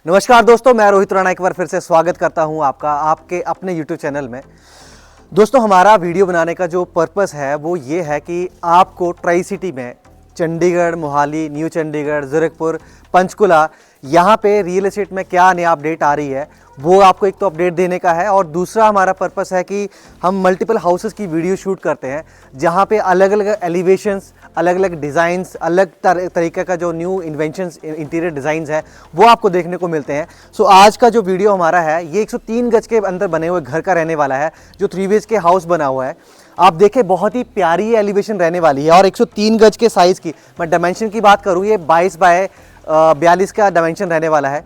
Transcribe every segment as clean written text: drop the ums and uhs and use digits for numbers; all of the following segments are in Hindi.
नमस्कार दोस्तों, मैं रोहित राणा एक बार फिर से स्वागत करता हूं आपका आपके अपने YouTube चैनल में। दोस्तों, हमारा वीडियो बनाने का जो पर्पस है वो ये है कि आपको ट्राई सिटी में चंडीगढ़, मोहाली, न्यू चंडीगढ़, ज़ीरकपुर, पंचकुला यहाँ पे रियल एस्टेट में क्या नया अपडेट आ रही है वो आपको एक तो अपडेट देने का है, और दूसरा हमारा पर्पस है कि हम मल्टीपल हाउसेस की वीडियो शूट करते हैं जहाँ पे अलग अलग एलिवेशंस, अलग अलग डिज़ाइंस, अलग तरीके का जो न्यू इन्वेंशंस इंटीरियर डिज़ाइंस है वो आपको देखने को मिलते हैं। सो आज का जो वीडियो हमारा है ये 103 गज के अंदर बने हुए घर का रहने वाला है, जो 3 BHK हाउस बना हुआ है। आप देखें, बहुत ही प्यारी एलिवेशन रहने वाली है, और 103 गज के साइज़ की मैं डायमेंशन की बात करूँ, ये 22 बाय 42 का डायमेंशन रहने वाला है।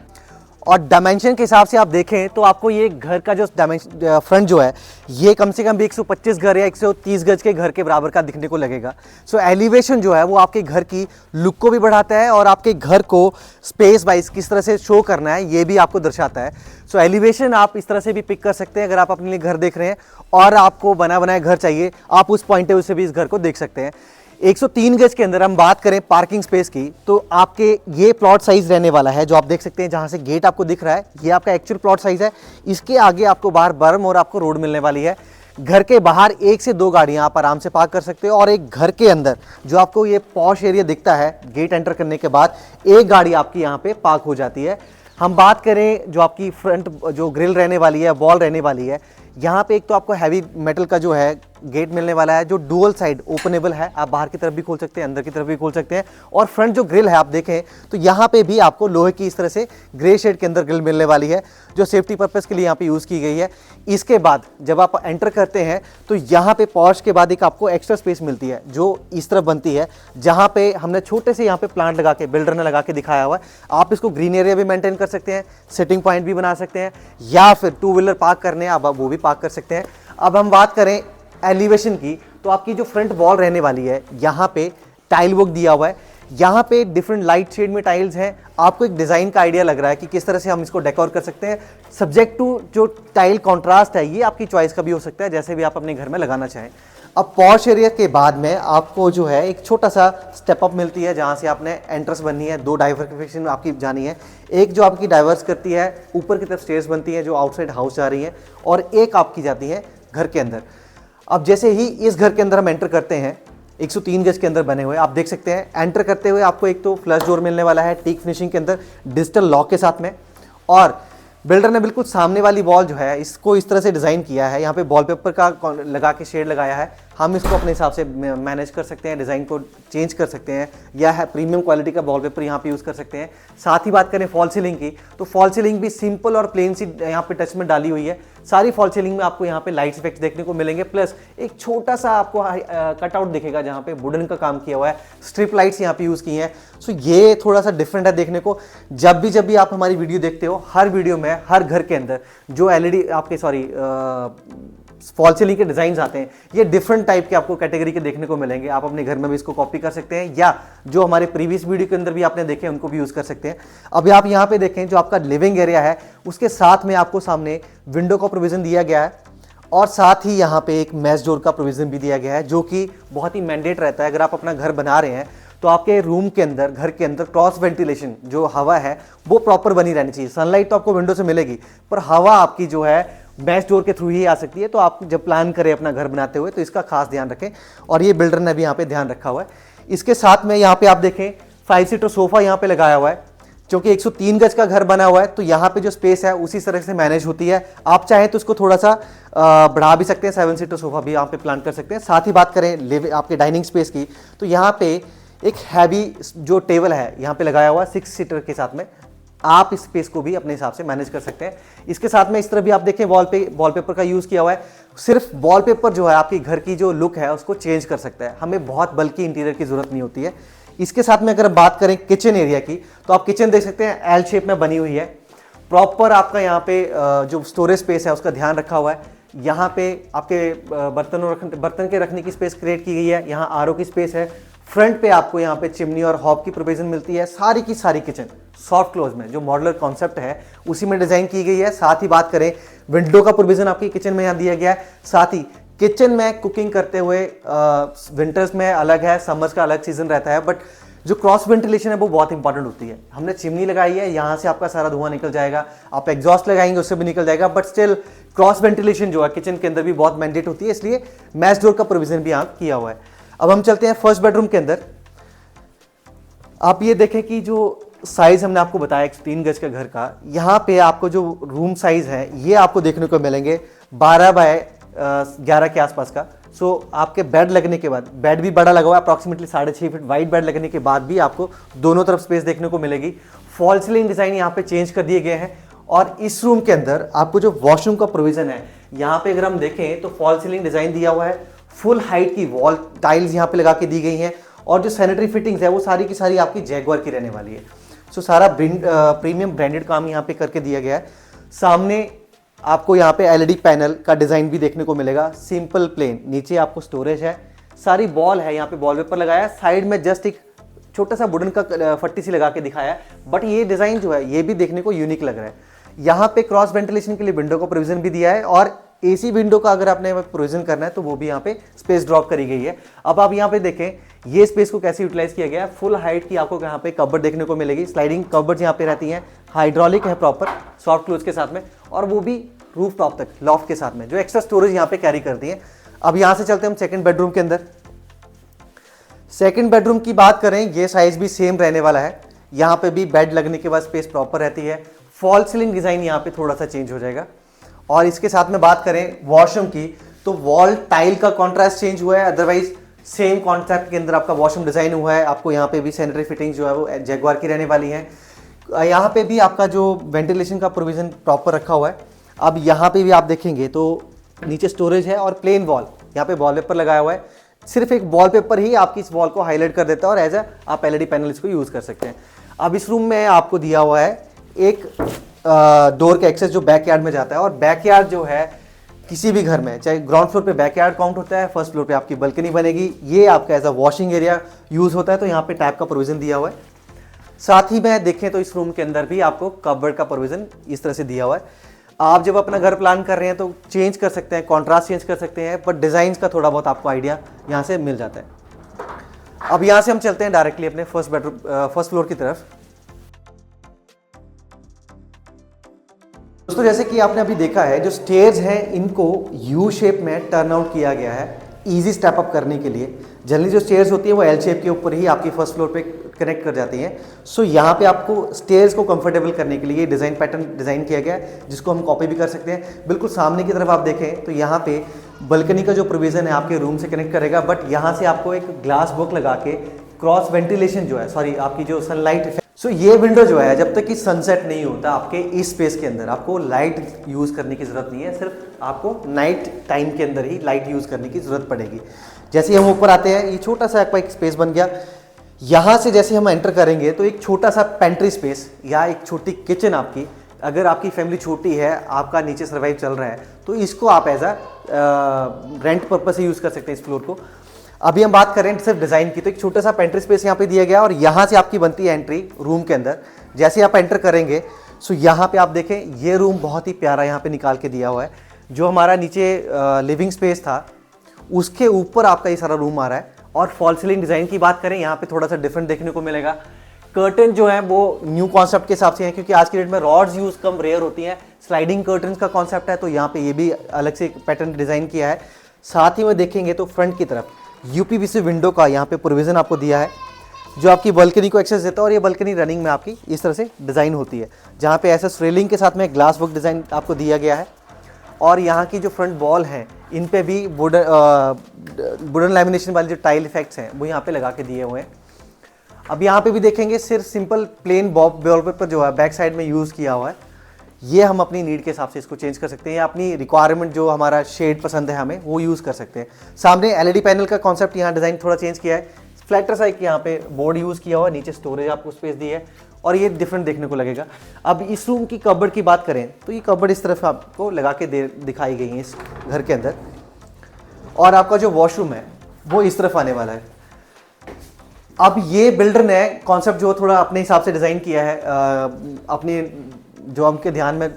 और डायमेंशन के हिसाब से आप देखें तो आपको ये घर का जो डायमेंशन फ्रंट जो है ये कम से कम भी 125 घर या 130 गज के घर के बराबर का दिखने को लगेगा। सो एलिवेशन जो है वो आपके घर की लुक को भी बढ़ाता है, और आपके घर को स्पेस वाइज किस तरह से शो करना है ये भी आपको दर्शाता है। सो एलिवेशन आप इस तरह से भी पिक कर सकते हैं। अगर आप अपने लिए घर देख रहे हैं और आपको बना बनाया घर चाहिए, आप उस पॉइंट ऑफ व्यू से भी इस घर को देख सकते हैं। 103 गज के अंदर हम बात करें पार्किंग स्पेस की, तो आपके ये प्लॉट साइज रहने वाला है जो आप देख सकते हैं, जहां से गेट आपको दिख रहा है ये आपका एक्चुअल प्लॉट साइज है। इसके आगे आपको बाहर बर्म और आपको रोड मिलने वाली है। घर के बाहर 1 से 2 गाड़ियां आप आराम से पार्क कर सकते हो, और एक घर के अंदर जो आपको ये पॉश एरिया दिखता है गेट एंटर करने के बाद, एक गाड़ी आपकी यहाँ पे पार्क हो जाती है। हम बात करें जो आपकी फ्रंट जो ग्रिल रहने वाली है, वॉल रहने वाली है, यहाँ पे एक तो आपको हैवी मेटल का जो है गेट मिलने वाला है जो डुअल साइड ओपनेबल है। आप बाहर की तरफ भी खोल सकते हैं, अंदर की तरफ भी खोल सकते हैं। और फ्रंट जो ग्रिल है आप देखें तो यहाँ पे भी आपको लोहे की इस तरह से ग्रे शेड के अंदर ग्रिल मिलने वाली है, जो सेफ्टी पर्पस के लिए यहाँ पे यूज़ की गई है। इसके बाद जब आप एंटर करते हैं तो यहाँ पे पॉर्च के बाद एक आपको एक्स्ट्रा स्पेस मिलती है जो इस तरफ बनती है, जहाँ पे हमने छोटे से यहाँ पे प्लांट लगा के बिल्डर ने लगा के दिखाया हुआ है। आप इसको ग्रीन एरिया भी मेंटेन कर सकते हैं, सिटिंग पॉइंट भी बना सकते हैं, या फिर 2 व्हीलर पार्क करने आप वो भी पार्क कर सकते हैं। अब हम बात करें एलिवेशन की, तो आपकी जो फ्रंट वॉल रहने वाली है यहाँ पे टाइल वर्क दिया हुआ है। यहाँ पे डिफरेंट लाइट शेड में टाइल्स हैं। आपको एक डिज़ाइन का आइडिया लग रहा है कि किस तरह से हम इसको डेकोर कर सकते हैं। सब्जेक्ट टू जो टाइल कॉन्ट्रास्ट है ये आपकी चॉइस का भी हो सकता है, जैसे भी आप अपने घर में लगाना चाहें। अब पॉश एरिया के बाद में आपको जो है एक छोटा सा स्टेप अप मिलती है, जहाँ से आपने एंट्रेंस बननी है। 2 डाइवर्सिफिकेशन आपकी जानी है, एक जो आपकी डाइवर्स करती है ऊपर की तरफ स्टेयर्स बनती है जो आउटसाइड हाउस जा रही है, और एक आपकी जाती है घर के अंदर। अब जैसे ही इस घर के अंदर हम एंटर करते हैं, 103 गज के अंदर बने हुए आप देख सकते हैं, एंटर करते हुए आपको एक तो फ्लश डोर मिलने वाला है टीक फिनिशिंग के अंदर डिजिटल लॉक के साथ में। और बिल्डर ने बिल्कुल सामने वाली वॉल जो है इसको इस तरह से डिज़ाइन किया है, यहाँ पे वॉलपेपर का लगा के शेड लगाया है। हम इसको अपने हिसाब से मैनेज कर सकते हैं, डिज़ाइन को चेंज कर सकते हैं, या है प्रीमियम क्वालिटी का वॉलपेपर यहाँ पे यूज़ कर सकते हैं। साथ ही बात करें फॉल सीलिंग की, तो फॉल सीलिंग भी सिंपल और प्लेन सी यहाँ पे टच में डाली हुई है। सारी फॉल सीलिंग में आपको यहाँ पे लाइट्स इफेक्ट्स देखने को मिलेंगे, प्लस एक छोटा सा आपको कटआउट दिखेगा जहाँ पे वुडन का काम किया हुआ है, स्ट्रिप लाइट्स यहाँ पे यूज़ की हैं। सो ये थोड़ा सा डिफरेंट है देखने को। जब भी आप हमारी वीडियो देखते हो, हर वीडियो में हर घर के अंदर जो एलईडी आपके फॉल सीलिंग के डिजाइन आते हैं, ये डिफरेंट टाइप के आपको कैटेगरी के देखने को मिलेंगे। आप अपने घर में भी इसको कॉपी कर सकते हैं, या जो हमारे प्रीवियस वीडियो के अंदर भी आपने देखे उनको भी यूज कर सकते हैं। अब आप यहाँ पे देखें, जो आपका लिविंग एरिया है उसके साथ में आपको सामने विंडो का प्रोविजन दिया गया है, और साथ ही यहाँ पे एक मैश डोर का प्रोविजन भी दिया गया है, जो कि बहुत ही मैंडेट रहता है। अगर आप अपना घर बना रहे हैं तो आपके रूम के अंदर, घर के अंदर क्रॉस वेंटिलेशन जो हवा है वो प्रॉपर बनी रहनी चाहिए। सनलाइट तो आपको विंडो से मिलेगी, पर हवा आपकी जो है मैश डोर के थ्रू ही आ सकती है। तो आप जब प्लान करें अपना घर बनाते हुए तो इसका खास ध्यान रखें, और ये बिल्डर ने भी यहाँ पे ध्यान रखा हुआ है। इसके साथ में यहाँ पे आप देखें 5 सीटर सोफा यहाँ पे लगाया हुआ है, क्योंकि 103 गज का घर बना हुआ है तो यहाँ पे जो स्पेस है उसी तरह से मैनेज होती है। आप चाहें तो उसको थोड़ा सा बढ़ा भी सकते हैं, 7 सीटर सोफा भी यहाँ पे प्लान कर सकते हैं। साथ ही बात करें आपके डाइनिंग स्पेस की, तो यहाँ पे एक हैवी जो टेबल है यहाँ पे लगाया हुआ 6 सीटर के साथ में, आप इस स्पेस को भी अपने हिसाब से मैनेज कर सकते हैं। इसके साथ में इस तरह भी आप देखें वॉलपेपर का यूज़ किया हुआ है। सिर्फ वॉलपेपर जो है आपकी घर की जो लुक है उसको चेंज कर सकता है, हमें बहुत बल्कि इंटीरियर की जरूरत नहीं होती है। इसके साथ में अगर बात करें किचन एरिया की, तो आप किचन देख सकते हैं एल शेप में बनी हुई है। प्रॉपर आपका यहाँ पे जो स्टोरेज स्पेस है उसका ध्यान रखा हुआ है। यहाँ पे आपके बर्तन के रखने की स्पेस क्रिएट की गई है, यहाँ आरओ की स्पेस है। फ्रंट पे आपको यहाँ पे चिमनी और हॉब की प्रोविजन मिलती है। सारी की सारी किचन सॉफ्ट क्लोज में जो मॉडुलर कॉन्सेप्ट है उसी में डिजाइन की गई है। साथ ही बात करें विंडो का प्रोविजन आपकी किचन में यहाँ दिया गया है। साथ ही किचन में कुकिंग करते हुए विंटर्स में अलग है, समर्स का अलग सीजन रहता है, बट जो क्रॉस वेंटिलेशन है वो बहुत इंपॉर्टेंट होती है। हमने चिमनी लगाई है, यहाँ से आपका सारा धुआं निकल जाएगा, आप एग्जॉस्ट लगाएंगे उससे भी निकल जाएगा, बट स्टिल क्रॉस वेंटिलेशन जो है किचन के अंदर भी बहुत मैंडेट होती है, इसलिए मैश डोर का प्रोविजन भी यहाँ किया हुआ है। अब हम चलते हैं फर्स्ट बेडरूम के अंदर। आप ये देखें कि जो साइज हमने आपको बताया 3 गज का घर का, यहाँ पे आपको जो रूम साइज है ये आपको देखने को मिलेंगे 12 बाय 11 के आसपास का। सो आपके बेड लगने के बाद, बेड भी बड़ा लगा हुआ है, अप्रॉक्सीमेटली 6.5 फीट वाइड बेड लगने के बाद भी आपको दोनों तरफ स्पेस देखने को मिलेगी। फॉल सीलिंग डिजाइन यहाँ पे चेंज कर दिए गए हैं। और इस रूम के अंदर आपको जो वॉशरूम का प्रोविजन है, यहाँ पे अगर हम देखें तो फॉल सीलिंग डिजाइन दिया हुआ है, फुल हाइट की वॉल टाइल्स यहाँ पे लगा के दी गई हैं, और जो सैनिटरी फिटिंग्स है वो सारी की सारी आपकी जैगुआर की रहने वाली है। सो सारा प्रीमियम ब्रांडेड काम यहाँ पे करके दिया गया है। सामने आपको यहाँ पे एलईडी पैनल का डिजाइन भी देखने को मिलेगा, सिंपल प्लेन। नीचे आपको स्टोरेज है, सारी बॉल है, यहाँ पे वॉलपेपर लगाया है, साइड में जस्ट एक छोटा सा वुडन का फट्टी सी लगा के दिखाया है, बट ये डिजाइन जो है ये भी देखने को यूनिक लग रहा है। यहाँ पे क्रॉस वेंटिलेशन के लिए विंडो का प्रोविजन भी दिया है, और एसी विंडो का अगर आपने प्रोविजन करना है तो वो भी यहाँ पे स्पेस ड्रॉप करी गई है। अब आप यहाँ पे देखें ये स्पेस को कैसे यूटिलाइज किया गया है। फुल हाइट की आपको यहाँ पे कबर्ड देखने को मिलेगी, स्लाइडिंग कबर्ड यहाँ पे रहती हैं, हाइड्रोलिक है प्रॉपर सॉफ्ट क्लोज के साथ में, और वो भी रूफ टॉप तक लॉफ्ट के साथ में, जो एक्स्ट्रा स्टोरेज यहाँ पे कैरी करती है। अब यहाँ से चलते हैं हम सेकंड बेडरूम के अंदर। सेकंड बेडरूम की बात करें, ये साइज भी सेम रहने वाला है। यहाँ पे भी बेड लगने के बाद स्पेस प्रॉपर रहती है। फॉल सीलिंग डिजाइन यहाँ पे थोड़ा सा चेंज हो जाएगा। और इसके साथ में बात करें वॉशरूम की, तो वॉल टाइल का कॉन्ट्रास्ट चेंज हुआ है, अदरवाइज सेम कॉन्सेप्ट के अंदर आपका वॉशरूम डिजाइन हुआ है। आपको यहाँ पे भी सैनिटरी फिटिंग जो है वो जैगुआर की रहने वाली है। यहाँ पे भी आपका जो वेंटिलेशन का प्रोविजन प्रॉपर रखा हुआ है। अब यहाँ पे भी आप देखेंगे तो नीचे स्टोरेज है और प्लेन वॉल, यहाँ पे वॉलपेपर लगाया हुआ है। सिर्फ एक वॉलपेपर ही आपकी इस वॉल को हाईलाइट कर देता है, और एज ए आप एलईडी पैनल इसको यूज कर सकते हैं। अब इस रूम में आपको दिया हुआ है एक डोर का एक्सेस जो बैकयार्ड में जाता है, और बैकयार्ड जो है किसी भी घर में, चाहे ग्राउंड फ्लोर पे बैकयार्ड काउंट होता है, फर्स्ट फ्लोर पे आपकी बालकनी बनेगी, ये आपका as a washing area use होता है, तो यहाँ पे टैप का प्रोविजन दिया हुआ है। साथ ही में देखें तो इस रूम के अंदर भी आपको कबर्ड का प्रोविजन इस तरह से दिया हुआ है। आप जब अपना घर प्लान कर रहे हैं तो चेंज कर सकते हैं, कॉन्ट्रास्ट चेंज कर सकते हैं, बट डिजाइन का थोड़ा बहुत आपको आइडिया यहाँ से मिल जाता है। अब यहाँ से हम चलते हैं डायरेक्टली अपने फर्स्ट फ्लोर की तरफ। दोस्तों जैसे कि आपने अभी देखा है, जो स्टेयर्स हैं इनको यू शेप में टर्न आउट किया गया है इजी स्टेप अप करने के लिए। जनरली जो स्टेयर्स होती है वो एल शेप के ऊपर ही आपकी फर्स्ट फ्लोर पे कनेक्ट कर जाती हैं। सो यहाँ पे आपको स्टेयर्स को कंफर्टेबल करने के लिए डिज़ाइन पैटर्न डिज़ाइन किया गया है, जिसको हम कॉपी भी कर सकते हैं। बिल्कुल सामने की तरफ आप देखें तो यहाँ पे बालकनी का जो प्रोविजन है आपके रूम से कनेक्ट करेगा, बट यहाँ से आपको एक ग्लास वर्क लगा के क्रॉस वेंटिलेशन जो है, सॉरी आपकी जो सनलाइट, सो ये विंडो जो है जब तक कि सनसेट नहीं होता आपके इस स्पेस के अंदर आपको लाइट यूज़ करने की ज़रूरत नहीं है, सिर्फ आपको नाइट टाइम के अंदर ही लाइट यूज़ करने की ज़रूरत पड़ेगी। जैसे हम ऊपर आते हैं, ये छोटा सा आपका एक स्पेस बन गया। यहाँ से जैसे हम एंटर करेंगे तो एक छोटा सा पेंट्री स्पेस या एक छोटी किचन आपकी, अगर आपकी फैमिली छोटी है, आपका नीचे सर्वाइव चल रहा है, तो इसको आप एज अ रेंट पर्पज से यूज़ कर सकते हैं इस फ्लोर को। अभी हम बात करें सिर्फ डिज़ाइन की, तो एक छोटा सा पेंट्री स्पेस यहाँ पे दिया गया, और यहाँ से आपकी बनती है एंट्री रूम के अंदर। जैसे आप एंटर करेंगे सो यहाँ पे आप देखें ये रूम बहुत ही प्यारा यहाँ पे निकाल के दिया हुआ है। जो हमारा नीचे लिविंग स्पेस था उसके ऊपर आपका ये सारा रूम आ रहा है। और फॉल सीलिंग डिज़ाइन की बात करें, यहाँ पे थोड़ा सा डिफरेंट देखने को मिलेगा। कर्टन जो है वो न्यू कॉन्सेप्ट के हिसाब से है, क्योंकि आज की डेट में रॉड्स यूज कम रेयर होती हैं, स्लाइडिंग कर्टन का कॉन्सेप्ट है, तो यहाँ पे ये भी अलग से पैटर्न डिज़ाइन किया है। साथ ही में देखेंगे तो फ्रंट की तरफ यूपीवीसी विंडो का यहाँ पे प्रोविजन आपको दिया है, जो आपकी बालकनी को एक्सेस देता है। और ये बालकनी रनिंग में आपकी इस तरह से डिज़ाइन होती है, जहाँ पे ऐसा रेलिंग के साथ में ग्लास वर्क डिज़ाइन आपको दिया गया है। और यहाँ की जो फ्रंट वॉल है इन पे भी वुडन लैमिनेशन वाले जो टाइल इफेक्ट्स हैं वो यहाँ पे लगा के दिए हुए हैं। अब यहाँ पे भी देखेंगे सिर्फ सिंपल प्लेन वॉलपेपर जो है बैक साइड में यूज़ किया हुआ है। ये हम अपनी नीड के हिसाब से इसको चेंज कर सकते हैं, या अपनी रिक्वायरमेंट जो हमारा शेड पसंद है हमें वो यूज़ कर सकते हैं। सामने एलईडी पैनल का कॉन्सेप्ट यहाँ डिज़ाइन थोड़ा चेंज किया है, फ्लैटर सा एक यहाँ पे बोर्ड यूज़ किया हुआ है, नीचे स्टोरेज आपको स्पेस दी है, और ये डिफरेंट देखने को लगेगा। अब इस रूम की कबर्ड की बात करें तो ये कबर्ड इस तरफ आपको लगा के दिखाई गई है इस घर के अंदर। और आपका जो वॉशरूम है वो इस तरफ आने वाला है। अब ये बिल्डर ने कॉन्सेप्ट जो थोड़ा अपने हिसाब से डिज़ाइन किया है, अपने जो हमके ध्यान में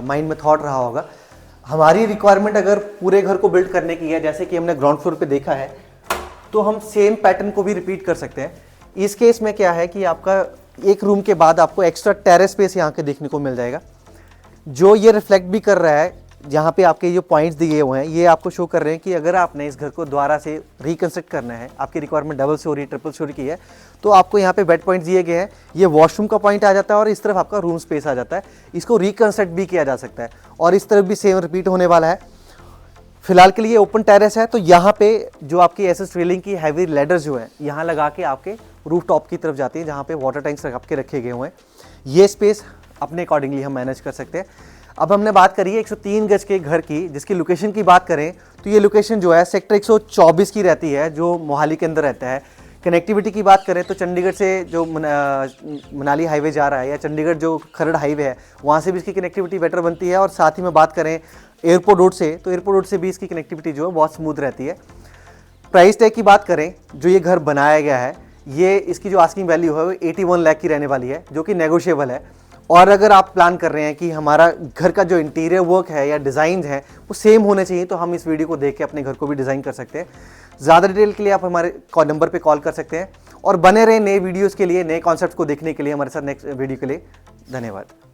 माइंड में थॉट रहा होगा। हमारी रिक्वायरमेंट अगर पूरे घर को बिल्ड करने की है, जैसे कि हमने ग्राउंड फ्लोर पे देखा है, तो हम सेम पैटर्न को भी रिपीट कर सकते हैं। इस केस में क्या है कि आपका एक रूम के बाद आपको एक्स्ट्रा टेरेस स्पेस यहाँ के देखने को मिल जाएगा, जो ये रिफ्लेक्ट भी कर रहा है। जहाँ पे आपके जो पॉइंट्स दिए हुए हैं ये आपको शो कर रहे हैं कि अगर आपने इस घर को दोबारा से रिकंस्ट्रक्ट करना है, आपकी requirement double storey triple storey की है, तो आपको यहाँ पे बेड पॉइंट दिए गए हैं। ये वॉशरूम का पॉइंट आ जाता है और इस तरफ आपका रूम स्पेस आ जाता है। इसको रिकंस्ट्रक्ट भी किया जा सकता है और इस तरफ भी सेम रिपीट होने वाला है। फिलहाल के लिए ओपन टेरेस है, तो यहाँ पे जो आपकी एसएस रेलिंग की हैवी लेडर जो है यहाँ लगा के आपके रूफ टॉप की तरफ जाती है, जहाँ पे वाटर टैंक्स आपके रखे गए हुए हैं। ये स्पेस अपने अकॉर्डिंगली हम मैनेज कर सकते हैं। अब हमने बात करी है 103 गज के घर की, जिसकी लोकेशन की बात करें तो ये लोकेशन जो है सेक्टर 124 की रहती है, जो मोहाली के अंदर रहता है। कनेक्टिविटी की बात करें तो चंडीगढ़ से जो मनाली हाईवे जा रहा है या चंडीगढ़ जो खरड़ हाईवे है वहाँ से भी इसकी कनेक्टिविटी बेटर बनती है। और साथ ही में बात करें एयरपोर्ट रोड से, तो एयरपोर्ट रोड से भी इसकी कनेक्टिविटी जो है बहुत स्मूथ रहती है। प्राइस टैग की बात करें, जो ये घर बनाया गया है, ये इसकी जो आस्किंग वैल्यू है वो 81 लाख की रहने वाली है, जो कि नेगोशिएबल है। और अगर आप प्लान कर रहे हैं कि हमारा घर का जो इंटीरियर वर्क है या डिज़ाइन है वो सेम होने चाहिए, तो हम इस वीडियो को देख के अपने घर को भी डिज़ाइन कर सकते हैं। ज़्यादा डिटेल के लिए आप हमारे नंबर पे कॉल कर सकते हैं और बने रहे नए वीडियोस के लिए, नए कॉन्सेप्ट को देखने के लिए हमारे साथ नेक्स्ट वीडियो के लिए। धन्यवाद।